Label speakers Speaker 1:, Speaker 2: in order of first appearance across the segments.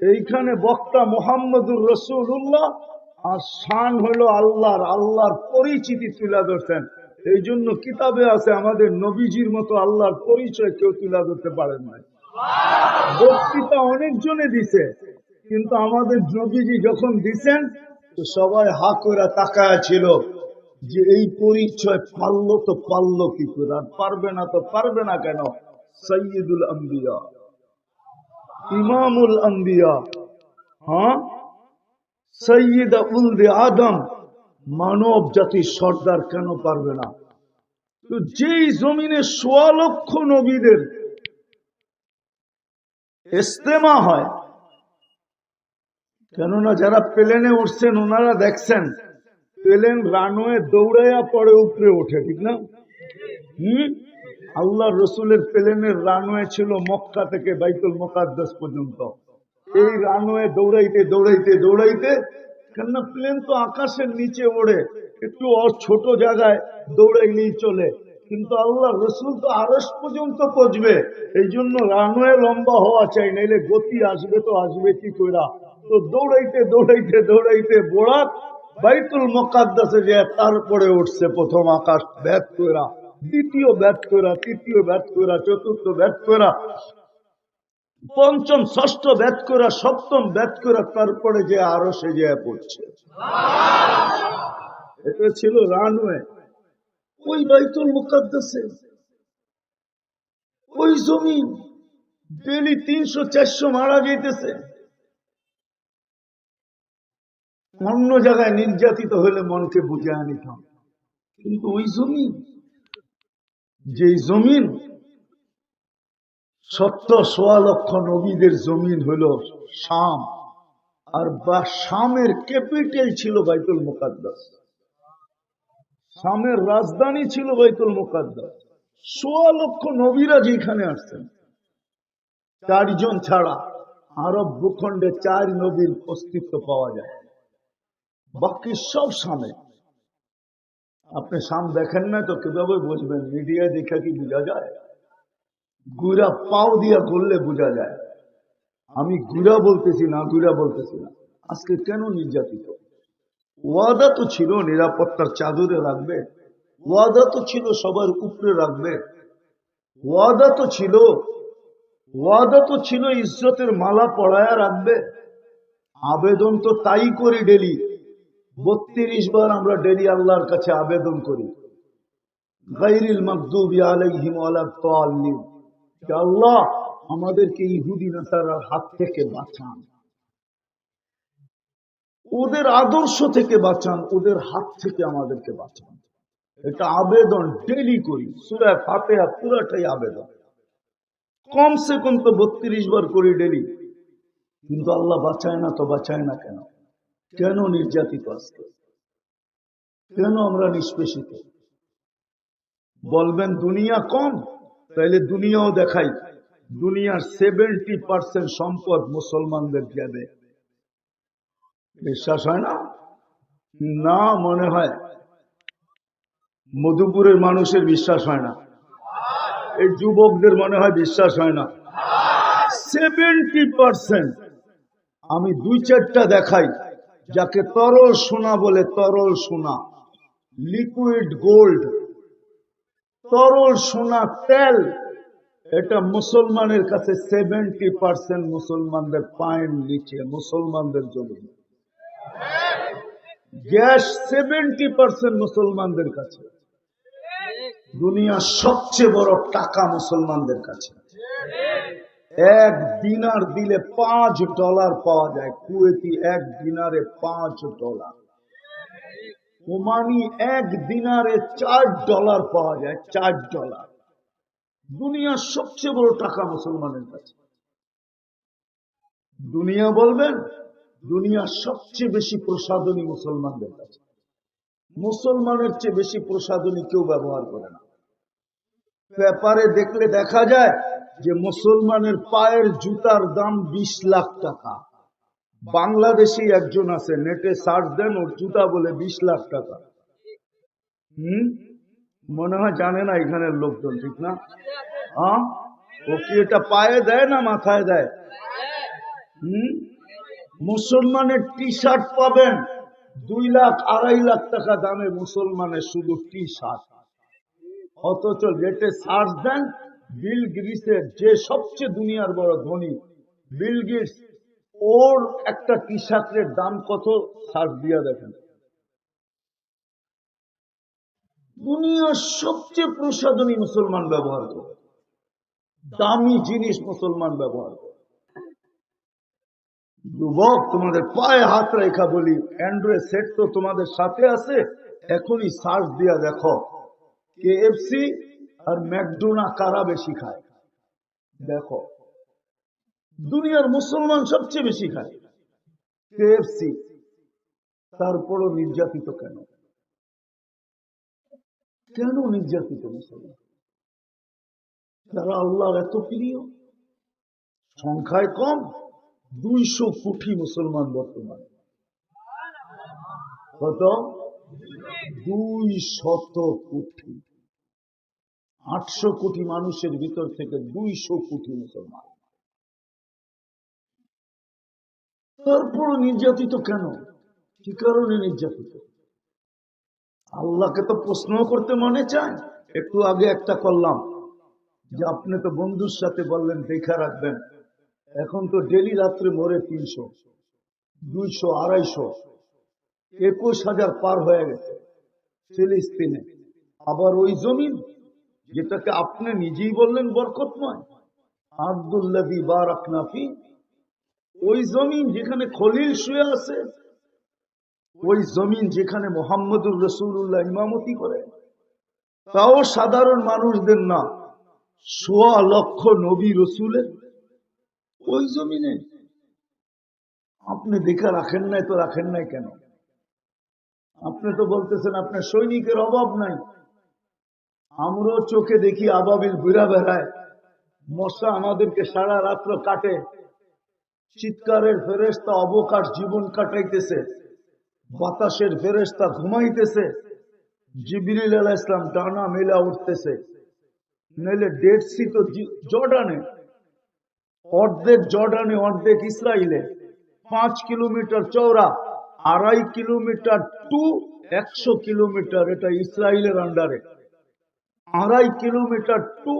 Speaker 1: এইখানে বক্তা মুহাম্মদুর রাসূলুল্লাহ আর শান হলো আল্লাহর পরিচিতি তুলে ধরছেন। এই জন্য কিতাবে আছে আমাদের নবীজির মতো আল্লাহর পরিচয় কেউ তুলে ধরতে পারে না। বক্তৃতা অনেকজনে দিছে, কিন্তু আমাদের নবীজি যখন দিছেন তো সবাই হা করে তাকায়া ছিল যে এই পরিচয় পারলো কি করে, আর পারবে না তো পারবে না কেন। সাইয়্যিদুল আম্বিয়া, ইমামুল আম্বিয়া, হ্যাঁ, সৈয়দ উলদে আদম, মানব জাতির সর্দার কেন পারবে না। তো যেই জমিনে ১৬ লক্ষ নবীদের ইস্তেমা হয়, কেননা যারা প্লেনে উঠছেন ওনারা দেখছেন প্লেন রানওয়ে দৌড়াইয়া পরে উপরে ওঠে, ঠিক না? আল্লাহ রসুলের প্লেনের রানওয়ে ছিল মক্কা থেকে বাইতুল মুকাদ্দাস পর্যন্ত। এই রানওয়ে দৌড়াইতে দৌড়াইতে দৌড়াইতে, কেননা প্লেন তো আকাশের নিচে ওড়ে, একটু ছোট জায়গায় দৌড়াইলেই চলে, কিন্তু আল্লাহ রসুল তো আরশ পর্যন্ত পৌঁছবে। এই জন্য রানওয়ে লম্বা হওয়া চাই, নাইলে গতি আসবে তো আসবে কি কইরা। তো দৌড়াইতে দৌড়াইতে দৌড়াইতে বোরাক বাইতুল মুকাদ্দাসে যে তারপরে উঠছে প্রথম আকাশ ভেদ কইরা, দ্বিতীয় ভেদ কইরা, তৃতীয় ভেদ কইরা, চতুর্থ ভেদ কইরা, পঞ্চম ষষ্ঠ ভেদ করা, সপ্তম ভেদ করা, তারপরে যে আরো সে যে পড়ছে। এটা ছিল রানওয়ে। ওই বাইতুল মুকাদ্দাসে ওই জমিন ডেলি ৩০০-৪০০ মারা যাইতেছে। অন্য জায়গায় নির্যাতিত হলে মনকে বুঝায় নিতাম, কিন্তু ওই জমিন, যে জমিন ৭০-১৬ লক্ষ নবীদের জমিন হলো শাম, আর বা শামের ক্যাপিটাল ছিল বাইতুল মুকাদ্দাস, শামের রাজধানী ছিল বাইতুল মুকাদ্দাস। ১৬ লক্ষ নবীরা যেখানে আসছেন, ৪ জন ছাড়া আরব ভূখণ্ডে ৪ নবীর অস্তিত্ব পাওয়া যায়, বাকি সব শামে। আপনি শাম দেখেন না তো কিভাবে বুঝবেন? মিডিয়া দেখা কি বোঝা যায়? গুড়া পাও দিয়া করলে বোঝা যায়। আমি গুড়া বলতেছি না, গুড়া বলতেছি না। আজকে কেন নির্যাতিত? ওয়াদা তো ছিল নিরাপত্তার চাদরে রাখবে, ওয়াদা তো ছিল সবার উপরে রাখবে, ওয়াদা তো ছিল ইজ্জতের মালা পড়ায়া রাখবে। আবেদন তো তাই করি ডেলি, ৩২ বার আমরা ডেলি আল্লাহর কাছে আবেদন করি, গায়রিল মাগদুবি আলাইহিম ওয়ালাদ দাল্লিন, আল্লাহ আমাদেরকে ইহুদি নাসারার হাত থেকে বাঁচান, ওদের আদর্শ থেকে বাঁচান, ওদের হাত থেকে আমাদেরকে বাঁচান। এটা আবেদন ডেলি করি। সূরা ফাতিহা পুরাটাই আবেদন, কমসে কম তো ৩২ বার করি ডেলি। কিন্তু আল্লাহ বাঁচায় না। তো বাঁচায় না কেন? কেন নির্যাতিত আজকে? কেন আমরা নিষ্পেষিত? বলবেন দুনিয়া কম, তাইলে দুনিয়াও দেখাই। দুনিয়ার 70% সম্পদ মুসলমানদের যাবে। বিশ্বাস হয় না? না, মনে হয় মধুপুরের মানুষের বিশ্বাস হয় না, এই যুবকদের মনে হয় বিশ্বাস হয় না। 70%। আমি ২-৪টা দেখাই, যাকে তরল সোনা বলে, তরল সোনা, লিকুইড গোল্ড, তরল সোনা, তেল, এটা মুসলমানের কাছে 70% মুসলমানদের পায়ের নিচে, মুসলমানদের জমি। গ্যাস 70% মুসলমানদের কাছে। দুনিয়ার সবচেয়ে বড় টাকা মুসলমানদের কাছে। 1 দিনার দিলে $5 পাওয়া যায়। কুয়েতি 1 দিনারে $5। ওমানি 1 দিনারে $4 পাওয়া যায়, $4। দুনিয়ার সবচেয়ে বড় টাকা মুসলমানের কাছে। দুনিয়া বলবেন, দুনিয়ার সবচেয়ে বেশি প্রসাধনী মুসলমানদের কাছে। মুসলমানের চেয়ে বেশি প্রসাধনী কেউ ব্যবহার করে না। পেপারে দেখলে দেখা যায় যে মুসলমানের পায়ের জুতার দাম 20 লাখ টাকা। বাংলাদেশি একজন আছে, নেটে সার্চ দেন, ওর জুতা বলে 20 লাখ টাকা। মনে হয় জানে না এখানের লোকজন, ঠিক না? ও কি এটা পায়ে দেয় না মাথায় দেয়? মুসলমানের টি শার্ট পাবেন 2 লাখ 2.5 লাখ টাকা দামে, মুসলমানের শুধু টি শার্ট। অথচ রেটে সার্চ দেন, বিল গেটসের, যে সবচেয়ে দুনিয়ার বড় ধনী বিল গেটস, ওর একটা টি শার্টের দাম কত সার্চ দিয়া দেখেন। দুনিয়ার সবচেয়ে প্রসাধনী মুসলমান ব্যবহার করে, দামি জিনিস মুসলমান ব্যবহার করে। যুবক, তোমাদের পায়ে হাত রেখা বলি, অ্যান্ড্রয়েড সেট তো তোমাদের সাথে আছে, এখনই সার্চ দিয়া দেখো কেএফসি আর ম্যাকডোনা কারা বেশি খায়। দেখো, দুনিয়ার মুসলমান সবচেয়ে বেশি খায় কেএফসি, তারপরও নির্যাতিত কেন? কেন নির্যাতিত মুসলমান? যারা আল্লাহর এত প্রিয়, সংখ্যায় কম, 200 কোটি মুসলমান বর্তমান। কত? 200 কোটি। 800 কোটি মানুষের ভিতর থেকে 200 কোটি মুসলমান। তারপর নির্যাতিত কেন? কি কারণে নির্যাতিত? আল্লাহকে তো প্রশ্ন করতে মনে চায়। একটু আগে একটা করলাম যে আপনি তো বন্ধুর সাথে বললেন দেখা রাখবেন, এখন তো ডেলি রাত্রে মরে 300, 200, 250, 21,000 পার হয়ে গেছে ফিলিস্তিনে। আবার ওই জমিন যেটাকে আপনি নিজেই বললেন বরকতময়, আব্দুল্লাযী বারাকনা ফি, ওই জমিন যেখানে খলিল শুয়ে আছে, ওই জমিন যেখানে মুহাম্মদুর রাসূলুল্লাহ ইমামতি করে, তাও সাধারণ মানুষদের না, 1.25 লক্ষ নবী রসুলের ওই জমিনে আপনি দেখা রাখেন নাই। তো রাখেন নাই কেন? আপনি তো বলতেছেন আপনার সৈনিকের অভাব নাই। আমরাও চোখে দেখি আবাবিল ঘুরা বেড়ায়, মশা আমাদেরকে সারা রাত্র কাটে, চিৎকারের ফেরেশতা অবকাশ জীবন কাটাইতেছে, বাতাসের ফেরেশতা ঘুমাইতেছে, জিবরিল আলাইহিস সালাম ডানা মেলা উঠতেছে। নইলে ডেড সি তো জর্ডানে, অর্ধেক জর্ডানে অর্ধেক ইসরায়েলে, 5 কিলোমিটার চওড়া, 2.5 কিলোমিটার টু 100 কিলোমিটার, এটা ইসরায়েলের আন্ডারে। 2.5 কিলোমিটার টু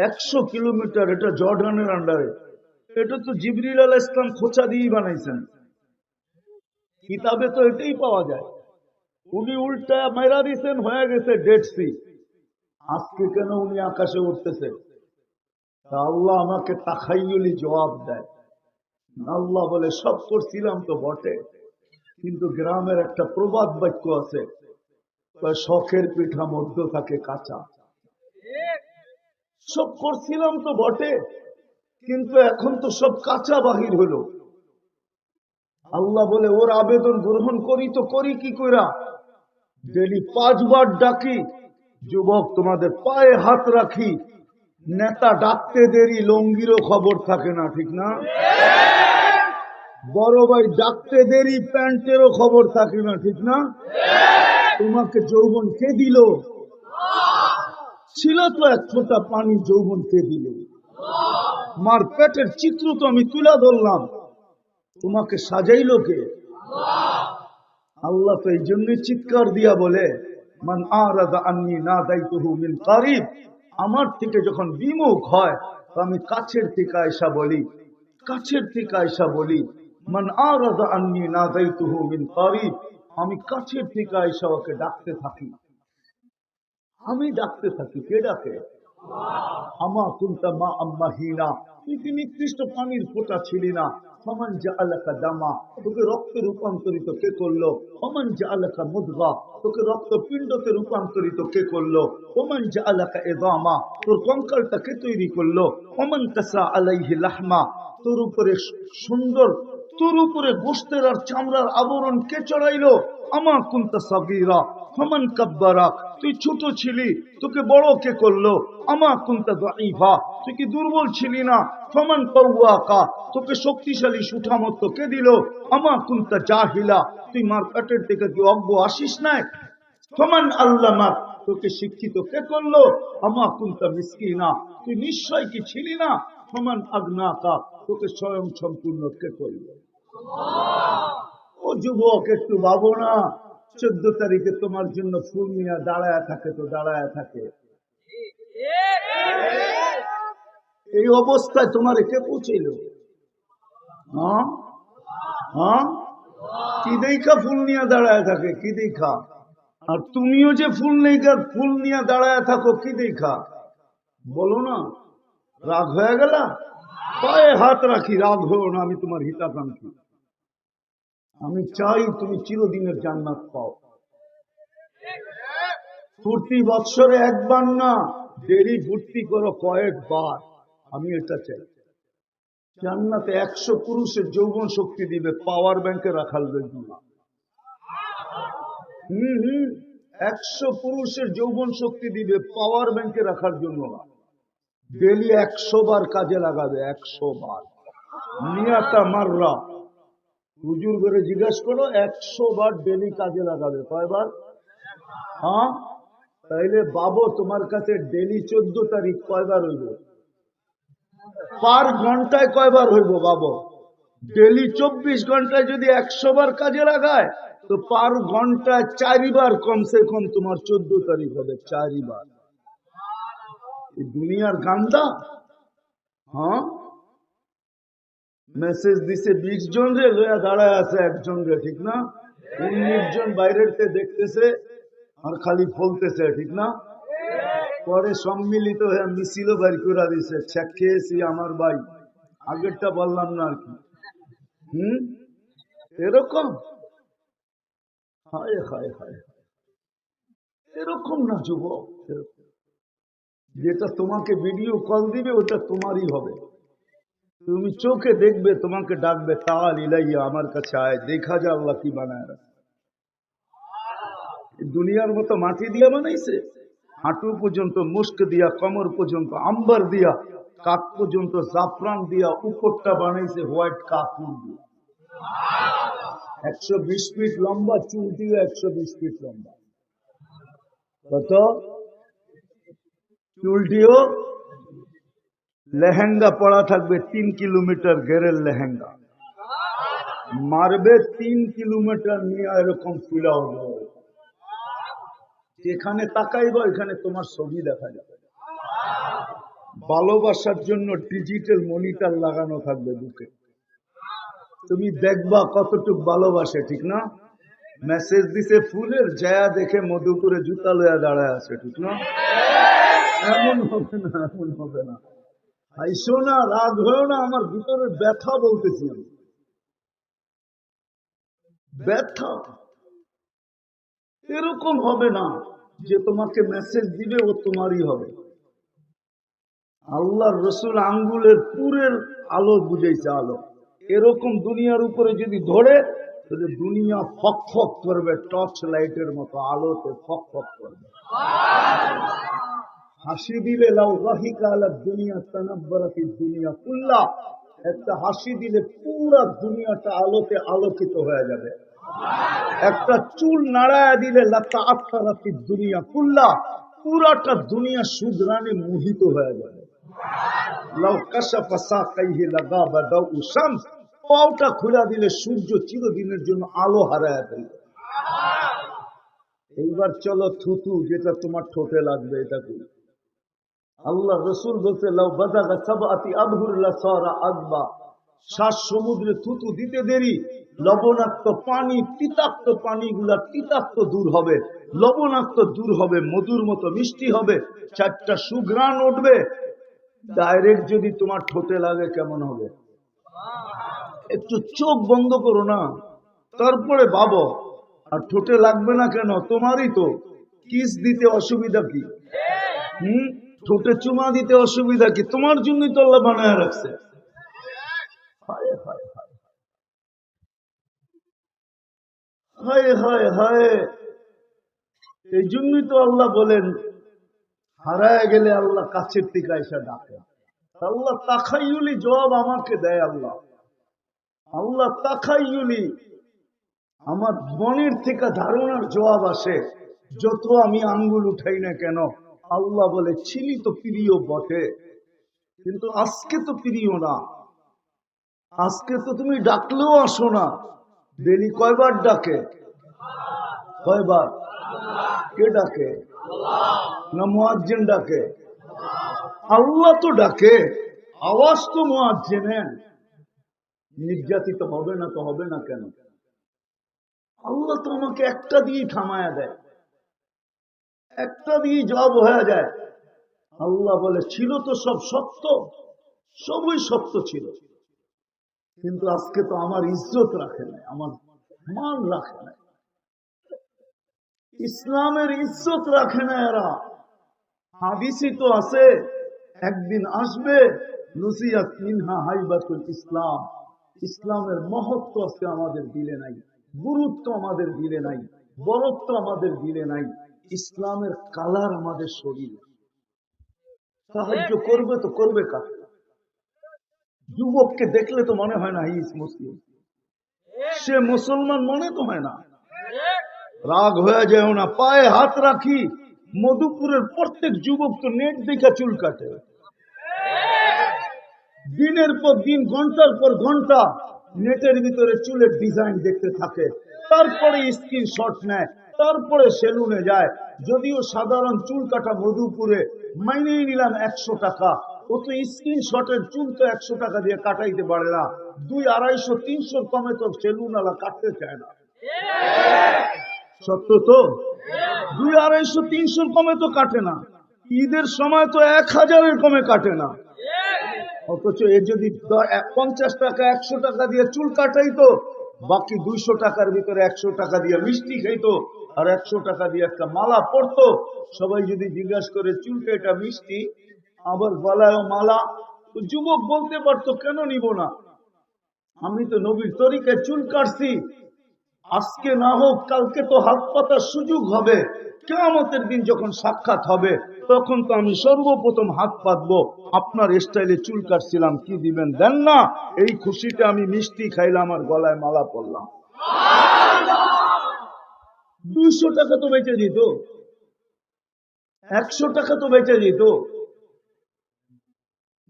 Speaker 1: 100 কিলোমিটার, এটা জর্ডানের আন্ডারে। এটা তো জিবরিল আলাইহিস সালাম খোঁচা দিয়ে বানাইছেন, কিতাবে তো এটাই পাওয়া যায়। উনি উল্টা মেরা দিয়েছেন, হয়ে গেছে ডেড সি। আজকে কেন উনি আকাশে উঠতেছে? আল্লাহ আমাকে তাখাইয়ুলি জবাব দেয়। আল্লাহ বলে সব করছিলাম তো বটে, কিন্তু গ্রামের একটা প্রবাদ বাক্য আছে, শখের পিঠা মধ্য থাকে কাঁচা। সব করছিলাম তো বটে, কিন্তু এখন তো সব কাঁচা বাহির হলো। আল্লাহ বলে ওর আবেদন গ্রহণ করি তো করি কি কইরা? ডেলি 5 বার ডাকি। যুবক, তোমাদের পায়ে হাত রাখি, নেতা ডাকতে দেরি, লঙ্গিরও খবর থাকে না, ঠিক না? বড় ভাই ডাকতে দেরি, প্যান্টেরও খবর থাকে না, ঠিক না? তোমাকে যৌবন কে দিল? ছিল তো এক ফোঁটা পানি, যৌবন কে দিল? মার পেটের চিত্র তো আমি তুলে ধরলাম, তোমাকে সাজাইল কে? আল্লাহ তো এই জন্যই চিৎকার দিয়া বলে, মান আরাদা আন্নী নাদাইতুহু মিন কারিব, আমার থেকে যখন বিমুখ হয় তো আমি কাছের থেকে আয়সা বলি, কাছের থেকে আয়সা বলি। মান আরাদা আন্নী নাদাইতুহু মিন কারিব, আমি কাছের থেকে আয়সা ওকে ডাকতে থাকি। আমি ডাকতে থাকি, কে ডাকে? আমা কুনতা মা আম্মাহিনা, তুই কি নিকৃষ্ট পানির ফোঁটা ছিলি না? ফমান জাআলাকা দামা, তোকে রক্তে রূপান্তরিত কে করলো? ফমান জাআলাকা মুদগা, তোকে রক্তপিণ্ডতে রূপান্তরিত কে করলো? ফমান জাআলাকা ইযামা, তোর কঙ্কালটা কে তৈরি করলো? ফমান কাসা আলাইহি লাহমা, তোর উপরে সুন্দর, তোর উপরে গোশতের আর চামড়ার আবরণ কে চড়াইলো? আমা কুনতা সাগীরা ফমান কাব্বারাক, তুই ছোট ছিলি, তোকে বড় কে করলো? আমা কুনতা দাঈফা, তুই কি দুর্বল ছিলি না? ফমান কাওয়াকা, তোকে শক্তিশালী সুঠামত্ব কে দিল? আমা কুনতা জাহিলা, তুই মার পেটের থেকে কি অজ্ঞ আসিস নাই? ফমান আল্লামাক, তোকে শিক্ষিত কে করলো? আমা কুনতা মিসকিনা, তুই নিশ্চয় কি ছিলি না? ফমান আগনাকা, তোকে স্বয়ং সম্পূর্ণ কে করবে? ও যুবক, একটু ভাবো না, 14 তারিখে তোমার জন্য ফুল নিয়ে দাঁড়ায় থাকে তো দাঁড়ায় থাকে। এই অবস্থায় তোমার কে পৌঁছইল? হ্যাঁ হ্যাঁ, কি দেখা ফুল নিয়ে দাঁড়ায় থাকে? কি দেখা? আর তুমিও যে ফুল নিয়ে দাঁড়ায় থাকো, কি দেখা? বলো না, রাগ হয়ে গেল? পায়ে হাত রাখি, রাগ হও না, আমি তোমার হিতাকাঙ্ক্ষী। আমি চাই তুমি চিরদিনের জান্নাত পাও। প্রতি বৎসরে একবার না, দেরি ভর্তি করো কয়েকবার। আমি এটা চাই। জান্নাতে 100 পুরুষের যৌবন শক্তি দিবে, পাওয়ার ব্যাংকে রাখার জন্য না। 100 পুরুষের যৌবন শক্তি দিবে, পাওয়ার ব্যাংকে রাখার জন্য না। ডেলি 100 বার কাজে লাগাবে, 100 বার। নিয়াতা মাররা, হুজুর করে জিজ্ঞেস করো, 100 বার ডেলি কাজে লাগাবে। কয়বার? হ্যাঁ, তাইলে বাবু তোমার কাছে ডেলি 14 তারিখ কয়বার হইব? পার ঘন্টায় কয়বার হইব বাবু? ডেলি 24 ঘন্টায় যদি 100 বার কাজে লাগায়, তো পার ঘন্টায় 4 বার কমসে কম তোমার 14 তারিখ হবে। 4 বার। এই দুনিয়ার গান্দা। হ্যাঁ, মেসেজ দিছে 20 জন রে, লইয়া দাঁড়ায় আছে একজন রে, ঠিক না? 19 জন বাইরের দেখতেছে আর খালি ফলতেছে, ঠিক না? পরে সম্মিলিত হয়ে মিছিল বাইর করে দিছে, চেক খেয়েছি আমার ভাই, আগেরটা বললাম না আর কি। এরকম হায় হায় হায়, এরকম না যুবক। যেটা তোমাকে ভিডিও কল দিবে ওটা তোমারই হবে। তুমি চোখে দেখবে, তোমাকে ডাকবে, তাল ইলাইয়া, আমার কাছে আয়, দেখা যা আল্লাহ কি বানায় রাখে। দুনিয়ার মতো মাটি দিয়া বানাইছে, হাঁটু পর্যন্ত মুস্ক দিয়া, কমর পর্যন্ত আম্বার দিয়া, কাক পর্যন্ত জাফরান দিয়া, উপরটা বানাইছে হোয়াইট কাপুর দিয়া। 120 ফিট লম্বা, চুল দিয়ে 120 ফিট লম্বা। কত? চুলটিও লেহেঙ্গা পড়া থাকবে 3 কিলোমিটার ঘেরের লেহেঙ্গা, মারবে 3 কিলোমিটার নিয়ে, এরকম ফুলাও। যেখানে তাকাইব এখানে তোমার ছবি দেখা যাবে। ভালোবাসার জন্য ডিজিটাল মনিটর লাগানো থাকবে বুকে, তুমি দেখবা কতটুকু ভালোবাসে, ঠিক না? মেসেজ দিছে ফুলের, জায়া দেখে মধুপুরে জুতা লইয়া দাঁড়ায় আছে, ঠিক না? এমন হবে না, এমন হবে না। আইসো না, রাগ হয়েও না, আমার ভিতরে ব্যথা বলতেছি আমি, ব্যথা। এরকম হবে না যে তোমাকে মেসেজ দিবে ও তোমারই হবে। আল্লাহর রসুল আঙ্গুলের পুরের আলো বুঝাইছে, আলো। এরকম দুনিয়ার উপরে যদি ধরে, তাহলে দুনিয়া ফক ফক করবে, টর্চ লাইটের মতো আলোতে ফক ফক করবে। হাসি দিলে লাউ রাহিকা আলা দুনিয়া তানাব্বারাতি দুনিয়া কুল্লা, একটা হাসি দিলে পুরা দুনিয়াটা আলোতে আলোকিত হয়ে যাবে। একটা চুল নাড়ায়া দিলে লাতা আফতারাতি দুনিয়া কুল্লা, পুরাটা দুনিয়া সুদরানে মোহিত হয়ে যাবে। লাউ কাশাফা সাকাইহি লাগাবা দাউ শামস, পাওটা খুলে দিলে সূর্য চিরদিনের জন্য আলো হারায় ফেলবে। এইবার চলো থুতু, যেটা তোমার ঠোঁটে লাগবে, এটা কি? আল্লাহ রসুল বলতে, লাউ বাদাগা সাবআতি আবহুর লাসারা আযবা, 7 সমুদ্রে থুতু দিতে দেরি, লবণাক্ত পানি, তিতাক্ত পানিগুলা তিতাক্ত দূর হবে, লবণাক্ত দূর হবে, মধুর মতো মিষ্টি হবে, 4টা সুঘ্রাণ উঠবে। ডাইরেক্ট যদি তোমার ঠোঁটে লাগে কেমন হবে? একটু চোখ বন্ধ করো না, তারপরে ভাবো। আর ঠোঁটে লাগবে না কেন? তোমারই তো। কিস দিতে অসুবিধা কি? ঠোঁটে চুমা দিতে অসুবিধা কি? তোমার জন্যই তো আল্লাহ বানায় রাখছে। হায় হায় হায় হায় হায় হায়, এই জন্যই তো আল্লাহ বলেন, হারায় গেলে আল্লাহ কাছের থেকে এসে ডাকে। আল্লাহ তাখাইয়ুলি জবাব আমাকে দেয়। আল্লাহ আল্লাহ তাখাইয়ুলি, আমার মনের থেকে ধারণার জবাব আসে। যত আমি আঙ্গুল উঠাই না কেন, আল্লাহ বলে, ছিলি তো প্রিয় বটে, কিন্তু আজকে তো প্রিয় না, আজকে তো তুমি ডাকলেও আসো না। ডেলি কয়বার ডাকে? কয়বার? কে ডাকে? না মুয়াজ্জিন ডাকে? আল্লাহ তো ডাকে, আওয়াজ তো মুয়াজ্জিনের। নির্যাতিত হবে না তো হবে না কেন? আল্লাহ তো আমাকে একটা দিয়ে থামায়া দেয়, একটা দিয়ে জব হয়ে যায়। আল্লাহ বলে ছিল তো সব সত্য, সবই সত্য ছিল, কিন্তু আজকে তো আমার ইজ্জত রাখে নাই, আমার মান রাখে নাই, ইসলামের ইজ্জত রাখে না এরা। হাদিসই তো আছে, একদিন আসবে নুসিয়াত মিনহা হাইবাতুল ইসলাম। ইসলামের মহত্ব আজকে আমাদের দিলে নাই, গুরুত্ব আমাদের দিলে নাই, বরত্ব আমাদের দিলে নাই। ইসলামের কালার আমাদের শরীর। সাহায্য করবে তো করবে কাকে? যুবককে দেখলে তো মনে হয় না হি ইজ মুসলিম, সে মুসলমান মনে তো হয় না। রাগ হয়ে যায় না, পায়ে হাত রাখি। মধুপুরের প্রত্যেক যুবক তো নেট দেখা চুল কাটে, দিনের পর দিন, ঘন্টার পর ঘন্টা নেটের ভিতরে চুলের ডিজাইন দেখতে থাকে, তারপরে স্ক্রিনশট নেয়, তারপরে সেলুনে যায়। যদিও সাধারণ চুল কাটা মধুপুরে মাইনেই নিলাম 100 টাকা, ও তো স্ক্রিনশটের চুল তো 100 টাকা দিয়ে কাটাইতে পারে না, 200, 250, 300 কমে তো সেলুনওয়ালা কাটতে চায় না। সত্য তো, 200, 250, 300 কমে তো কাটে না। ঈদের সময় তো 1000-এর কমে কাটে না। অথচ এ যদি 50 টাকা 100 টাকা দিয়ে চুল কাটাইতো, বাকি 200 টাকার ভিতরে 100 টাকা দিয়ে মিষ্টি খাইতো, আর 100 টাকা দিয়ে একটা মালা পরতো। সবাই যদি জিজ্ঞাসা করে চুলটা এটা মিষ্টি, আবার গলায় মালা, তো যুবক বলতে পারতো কেন নিব না, আমি তো নবীর তরিকায় চুল কাটছি। আজকে না হোক কালকে তো হাত পাতার সুযোগ হবে, কিয়ামতের দিন যখন সাক্ষাৎ হবে তখন তো আমি সর্বপ্রথম হাত পাতবো। আপনার স্টাইলে চুল কাটছিলাম, কি দিবেন? দেন না। এই খুশিতে আমি মিষ্টি খাইলাম আর গলায় মালা পরলাম। 200 টাকা তো বেঁচে যেত, 100 টাকা তো বেঁচে যেত,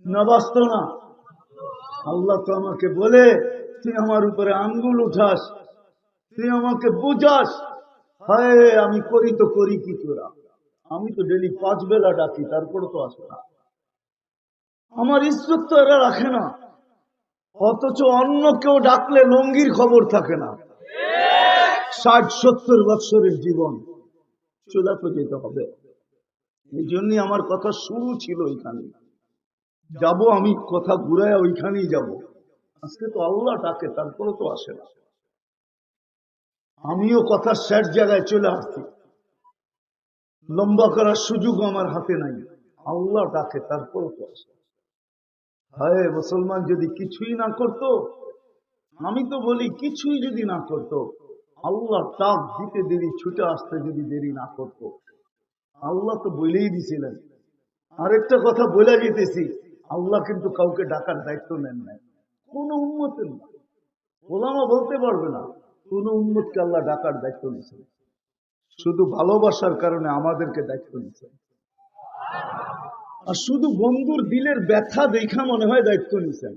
Speaker 1: না বাঁচত না? আল্লাহ তো আমাকে বলে, তুই আমার উপরে আঙ্গুল উঠাস, তুই আমাকে বুঝাস। হায়, আমি করি তো করি কি তোরা? আমি তো ডেলি 5 বেলা ডাকি, তারপরে তো আসে না। আমার ইজ্জত তো এরা রাখে না। অথচ অন্য কেউ ডাকলে লঙ্গির খবর থাকে না। 60-70 বছরের জীবন, চলে তো যেতে হবে। এই জন্যই আমার কথা শুরু ছিল ওইখানে, যাব আমি, কথা ঘুরায় ওইখানেই যাব। আজকে তো আল্লাহ ডাকে, তারপরে তো আসে না। আমিও কথা শেষ জায়গায় চলে আসছি, লম্বা করার সুযোগ আমার হাতে নাই। আল্লাহ ডাকে, তারপরে তো আসে। হায়, মুসলমান যদি কিছুই না করতো, আমি তো বলি কিছুই যদি না করতো, আল্লাহ ডাক দিতে দেরি, ছুটে আসতে যদি দেরি না করতো, আল্লাহ তো বলেই দিছিলেন। আরেকটা কথা বলে যেতেছি, আল্লাহ কিন্তু কাউকে ডাকার দায়িত্ব নেন নাই, কোন উম্মতের না। ওলামা বলতে পারবে না কোন উম্মতকে আল্লাহ ডাকার দায়িত্ব নিয়েছেন, শুধু ভালোবাসার কারণে আমাদেরকে দায়িত্ব নিয়েছেন। আর শুধু বন্ধুর দিলের ব্যথা দেখা মনে হয় দায়িত্ব নিয়েছেন।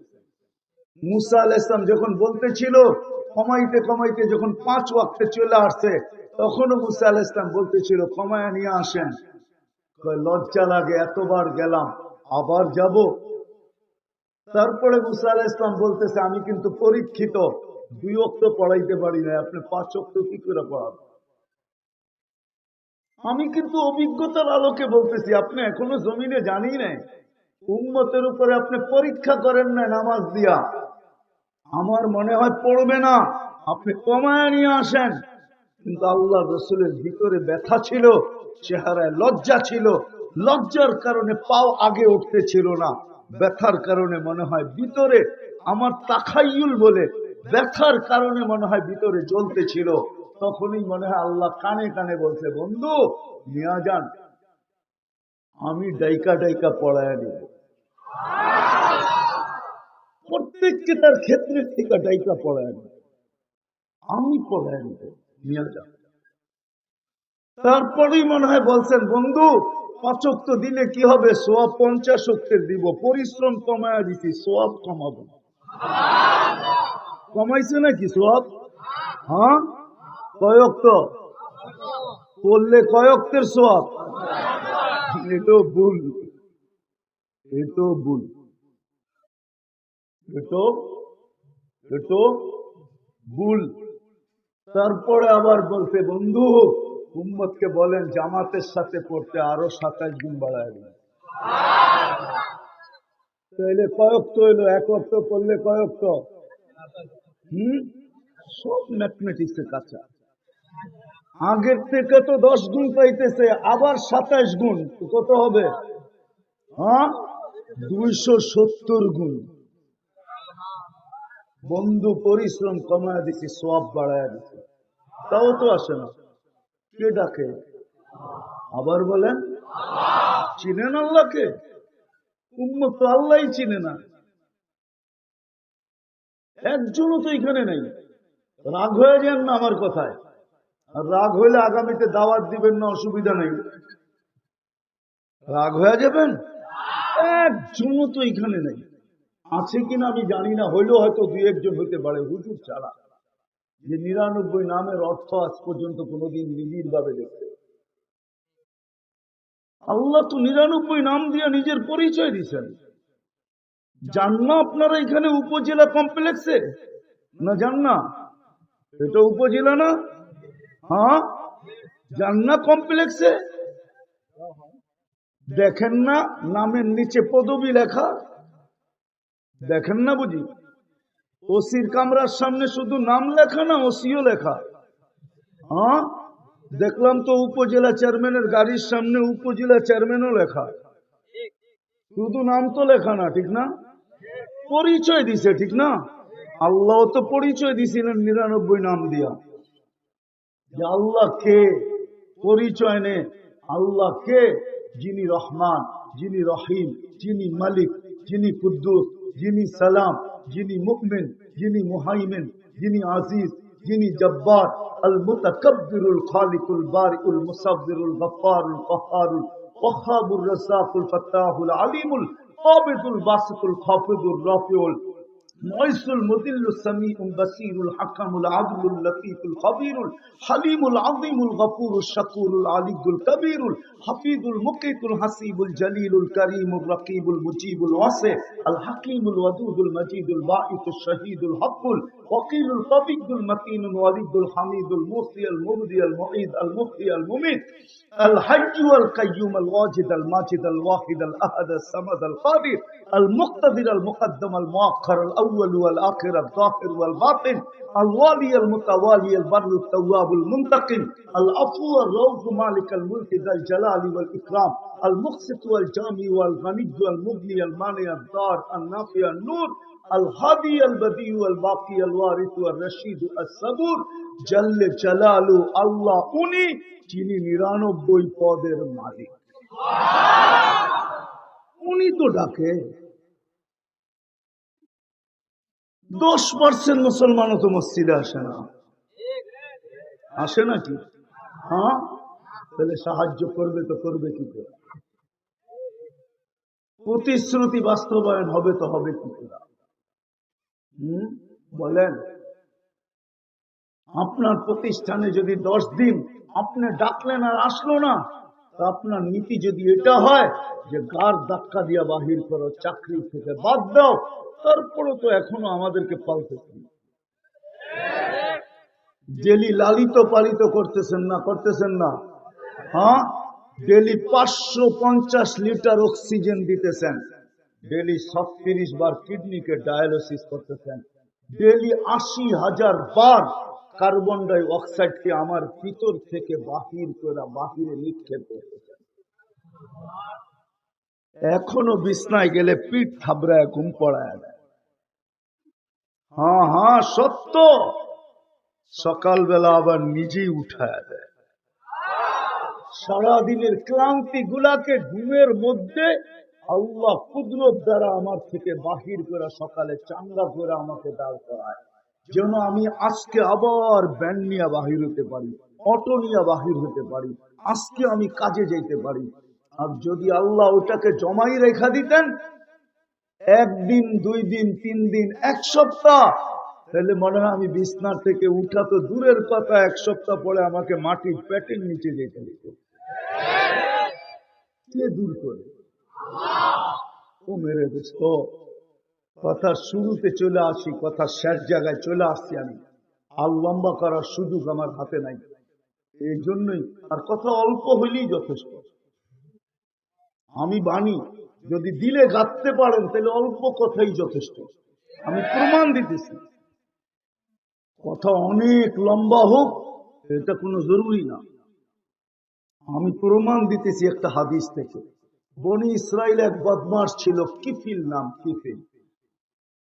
Speaker 1: মুসা আলাইহিস সালাম যখন বলতেছিল, কমাইতে কমাইতে যখন 5 ওয়াক্তে চলে আসছে, তখনও মুসা আলাইহিস সালাম বলতেছিল কমায়া নিয়ে আসেন। লজ্জা লাগে, এতবার গেলাম, আবার যাব। তারপরে মুসা আলাইহিস সালাম বলতেছে, আমি কিন্তু পরীক্ষিত, 2 ওয়াক্ত পড়াইতে পারি না, আপনি 5 ওয়াক্ত কি করে পড়াবেন? আমি কিন্তু অভিজ্ঞতার আলোকে বলতেছি, আপনি এখনো জমিনে জানি নাই, উম্মতের উপরে আপনি পরীক্ষা করেন না নামাজ দিয়া। আমার মনে হয় পড়বে না, আপনি কমায় নিয়ে আসেন। কিন্তু আল্লাহ রসুলের ভিতরে ব্যথা ছিল, চেহারায় লজ্জা ছিল, লজ্জার কারণে পাও আগে উঠতে ছিল না, ব্যথার কারণে মনে হয় ভিতরে, আমার তাখাইয়ুল বলে, ব্যথার কারণে মনে হয় ভিতরে জ্বলতে ছিল। তখনই মনে হয় আল্লাহ কানে কানে বলছে, বন্ধু নিয়ে যান, আমি ডাইকা ডাইকা পড়ায় নিব। প্রত্যেককে তার ক্ষেত্রের থেকে ডাইকা পড়ায় নিব, আমি পড়ায় নিব, নিয়ে যান। তারপরেই মনে হয় বলছেন, বন্ধু 5 ওয়াক্ত দিলে কি হবে, সওয়াব 50 ওয়াক্তের দিব, পরিশ্রম কমায় দিছি, সওয়াব কমাবো। কমাইছে নাকি সওয়াব? হ্যাঁ, কয় ওয়াক্ত করলে কয় ওয়াক্তের সওয়াব? এটাও ভুল, এটাও ভুল, এটাও ভুল। তারপরে আবার বলতে, বন্ধু উম্মতকে বলেন জামাতের সাথে পড়তে আরো 27 দিন বাড়ায় দিন। তাহলে কয়ক্ত হইলো? 1 ওয়াক্ত করলে কয়ক্ত? সব ম্যাথমেটিক্সের কাছে। আগের থেকে তো 10 গুণ পাইতেছে, আবার 27 গুণ, কত হবে? হ্যাঁ, 270 গুণ। বন্ধু পরিশ্রম কমায় দিছি, সওয়াব বাড়ায় দিছি, তাও তো আসে না। কে ডাকে? আবার বলেন, চিনেন আল্লাহকে? উম্মত তো আল্লাহই চিনে না, একজনও তো এখানে নেই। রাগ হয়ে যান না আমার কথায়, আর রাগ হইলে আগামীতে দাওয়াত দিবেন না, অসুবিধা নেই। রাগ হয়ে যাবেন? একজনও তো এখানে নেই, আছে কিনা আমি জানি না, হইলেও হয়তো 2-1 জন হইতে পারে, হুজুর ছাড়া, যে 99 নামের অর্থ আজ পর্যন্ত কোনোদিন নিবিড় ভাবে দেখতে। আল্লাহ তো 99 নাম দিয়ে নিজের পরিচয় দিচ্ছেন। জান না আপনারা এখানে উপজেলা কমপ্লেক্সে? না জান না? এটা উপজেলা না? হ্যাঁ, জান না কমপ্লেক্সে? দেখেন না নামের নিচে পদবি লেখা? দেখেন না বুঝি? ওসির কামরার সামনে শুধু নাম লেখা না, ওসিও লেখা। হ্যাঁ, দেখলাম তো উপজেলা চেয়ারম্যানের গাড়ির সামনে উপজেলা চেয়ারম্যানও লেখা। শুধু নাম তো লেখা না, ঠিক না? পরিচয় দিছে, ঠিক না? আল্লাহ তো পরিচয় দিছিলেন 99 নাম দিয়া, যে আল্লাহ কে, পরিচয় নে আল্লাহ কে, যিনি রহমান, যিনি রহিম, যিনি মালিক, যিনি কুদ্দুস, যিনি সালাম, যিনি মুমিন, যিনি মুহাইমিন, যিনি আজিজ, যিনি জব্বার, আল মুতাকাব্বিরুল খালিকুল বারিউল মুসাব্বিরুল গফফারুল কহ্হারুল ওয়াহ্হাবুর রাজ্জাকুল ফাত্তাহুল আলিমুল কাবিদুল বাসিতুল খাফিদুর রাফিউল معز المذل السميع البصير الحكم العدل اللطيف الخبير الحليم العظيم الغفور الشكور العلي الكبير الحفيظ المقيت الحسيب الجليل الكريم الرقيب المجيب الواسع الحكيم الودود المجيد الباعث الشهيد الحق الوكيل القوي المتين الوليد الحميد الموصي المبدي المعيد المحيي المميت الحج والقيوم الواجد الماجد الواحد الأحد الصمد القادر المقتدر المقدم المؤخر الأول والآخر الظاهر والباطن الوالي المتوالي البر التواب المنتقم العفو الرؤوف مالك الملك ذا الجلال والإكرام المقسط والجامع والغني والمغني المانع الضار النافع النور الهادي البديع الباقي الوارث الرشيد الصبور جل جلاله الله উনি যিনি 99 পদের মালিক, উনি তো ডাকে। 10% মুসলমানও তো মসজিদে আসে না, আসে নাকি? হ্যাঁ, তাহলে সাহায্য করবে তো করবে কি করে? প্রতিশ্রুতি বাস্তবায়ন হবে তো হবে কি করে? বলেন, আপনার প্রতিষ্ঠানে যদি 10 দিন আপনি ডাকলেন আর আসলো না, তা আপনার নীতি যদি এটা হয় যে গার ধাক্কা দিয়া বাহির করো, চাকরি থেকে বাদ দাও, তারপরে তো এখনো আমাদেরকে পালতেছেন, ডেলি লালিত পালিত করতেছেন না, করতেছেন না? হ্যাঁ, ডেলি 550 লিটার অক্সিজেন দিতেছেন, ডেলি 36 বার কিডনিকে ডায়ালিসিস করতেছেন, ডেলি 80,000 বার কার্বন ডাই অক্সাইডকে আমার ভিতর থেকে বাহির করে বাহিরে নিক্ষেপ করতেছেন। এখনো বিছনায় গেলে পিঠ থাবড়ায় ঘুম পড়ায় দেয়। হ্যাঁ হ্যাঁ সত্য, সকালবেলা আবার নিজেই উঠায় দেয়। সারাদিনের ক্লান্তি গুলাকে ঘুমের মধ্যে আল্লাহ কুদরত দ্বারা আমার থেকে বাহির করে সকালে চাঙ্গা করে আমাকে দাঁড় করায়, যেন আমি আজকে আবার ব্যান নিয়ে বাহির হতে পারি। অটো নিয়ে বাহির হতে পারি, আজকে আমি কাজে যেতে পারি। আর যদি আল্লাহ ওটাকে জমাই রেখা দিতেন 1 দিন 2 দিন 3 দিন 1 সপ্তাহ, তাহলে মনে হয় আমি বিছনার থেকে উঠা তো দূরের কথা, 1 সপ্তাহ পরে আমাকে মাটির পেটের নিচে যেতে হতো। কে দূর করে? ও মেরে দোস্ত, কথার শুরুতে চলে আসি, কথা শেষ জায়গায় চলে আসছি আমি। আর লম্বা করার সুযোগ আমার হাতে নাই, এই জন্যই। আর কথা অল্প হইলেই যথেষ্ট। আমি বাণী যদি দিলে গাঁথতে পারেন তাহলে অল্প কথাই যথেষ্ট। আমি প্রমাণ দিতেছি, কথা অনেক লম্বা হোক এটা কোনো জরুরি না। আমি প্রমাণ দিতেছি একটা হাদিস থেকে। বনি ইসরাইল এক বদমাস ছিল, কিফিল নাম, কিফিল,